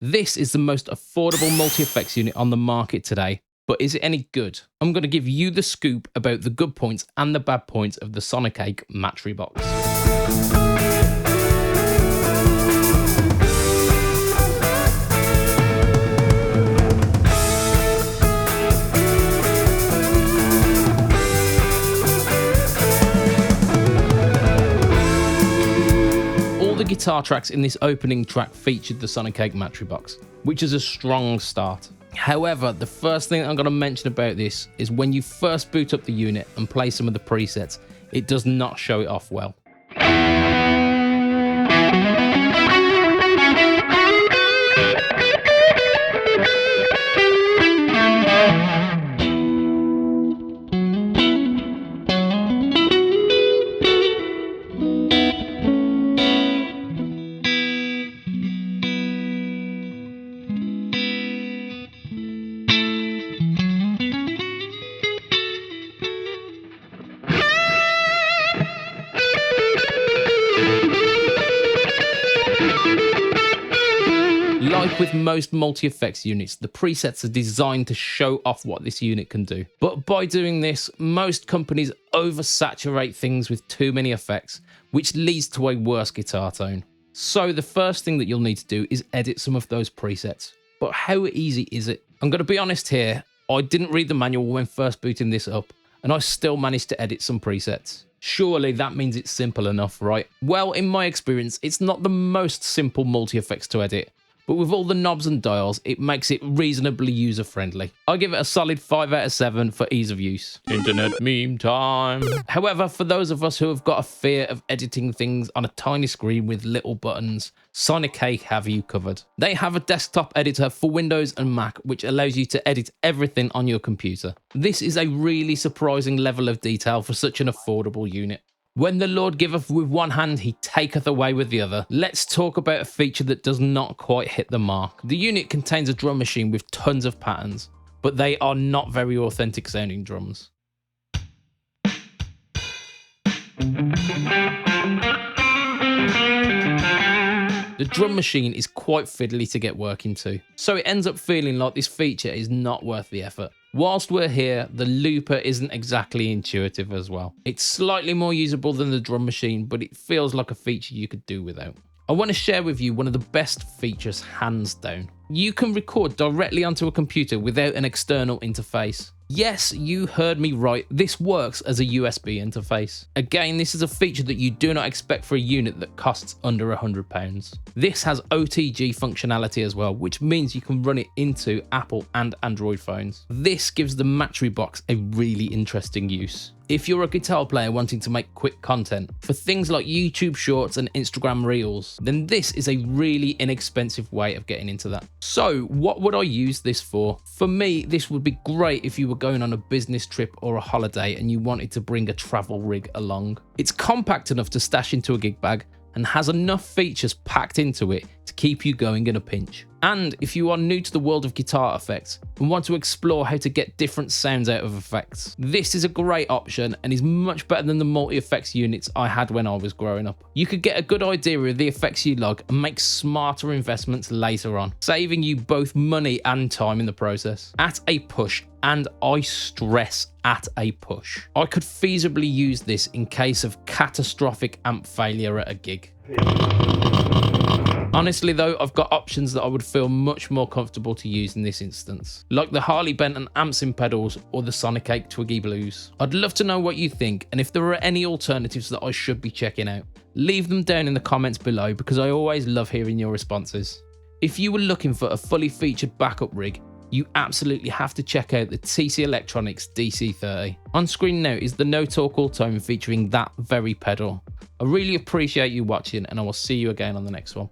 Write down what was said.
This is the most affordable multi-effects unit on the market today, but is it any good? I'm going to give you the scoop about the good points and the bad points of the Sonicake Matribox. The guitar tracks in this opening track featured the Sonicake Matribox, which is a strong start. However, the first thing I'm going to mention about this is when you first boot up the unit and play some of the presets, it does not show it off well. Like with most multi-effects units, the presets are designed to show off what this unit can do. But by doing this, most companies oversaturate things with too many effects, which leads to a worse guitar tone. So the first thing that you'll need to do is edit some of those presets. But how easy is it? I'm going to be honest here, I didn't read the manual when first booting this up, and I still managed to edit some presets. Surely that means it's simple enough, right? Well, in my experience, it's not the most simple multi-effects to edit, but with all the knobs and dials, it makes it reasonably user-friendly. I give it a solid 5 out of 7 for ease of use. Internet meme time. However, for those of us who have got a fear of editing things on a tiny screen with little buttons, Sonicake have you covered. They have a desktop editor for Windows and Mac, which allows you to edit everything on your computer. This is a really surprising level of detail for such an affordable unit. When the Lord giveth with one hand, he taketh away with the other. Let's talk about a feature that does not quite hit the mark. The unit contains a drum machine with tons of patterns, but they are not very authentic sounding drums. The drum machine is quite fiddly to get working to, so it ends up feeling like this feature is not worth the effort. Whilst we're here, the looper isn't exactly intuitive as well. It's slightly more usable than the drum machine, but it feels like a feature you could do without. I want to share with you one of the best features hands down. You can record directly onto a computer without an external interface. Yes, you heard me right, this works as a USB interface. Again, this is a feature that you do not expect for a unit that costs under £100. This has Otg functionality as well, which means you can run it into Apple and Android phones. This gives the Matribox a really interesting use. If you're a guitar player wanting to make quick content for things like YouTube Shorts and Instagram Reels, then this is a really inexpensive way of getting into that. So what would I use this for? For me, this would be great if you were going on a business trip or a holiday and you wanted to bring a travel rig along. It's compact enough to stash into a gig bag and has enough features packed into it to keep you going in a pinch. And if you are new to the world of guitar effects and want to explore how to get different sounds out of effects, this is a great option and is much better than the multi-effects units I had when I was growing up. You could get a good idea of the effects you like and make smarter investments later on, saving you both money and time in the process. At a push, and I stress at a push, I could feasibly use this in case of catastrophic amp failure at a gig. Honestly though, I've got options that I would feel much more comfortable to use in this instance, like the Harley Benton ampsim pedals or the Sonicake Twiggy Blues. I'd love to know what you think, and if there are any alternatives that I should be checking out, leave them down in the comments below because I always love hearing your responses. If you were looking for a fully featured backup rig, you absolutely have to check out the TC Electronics DC30. On screen now is the No Talk All Tone featuring that very pedal. I really appreciate you watching and I will see you again on the next one.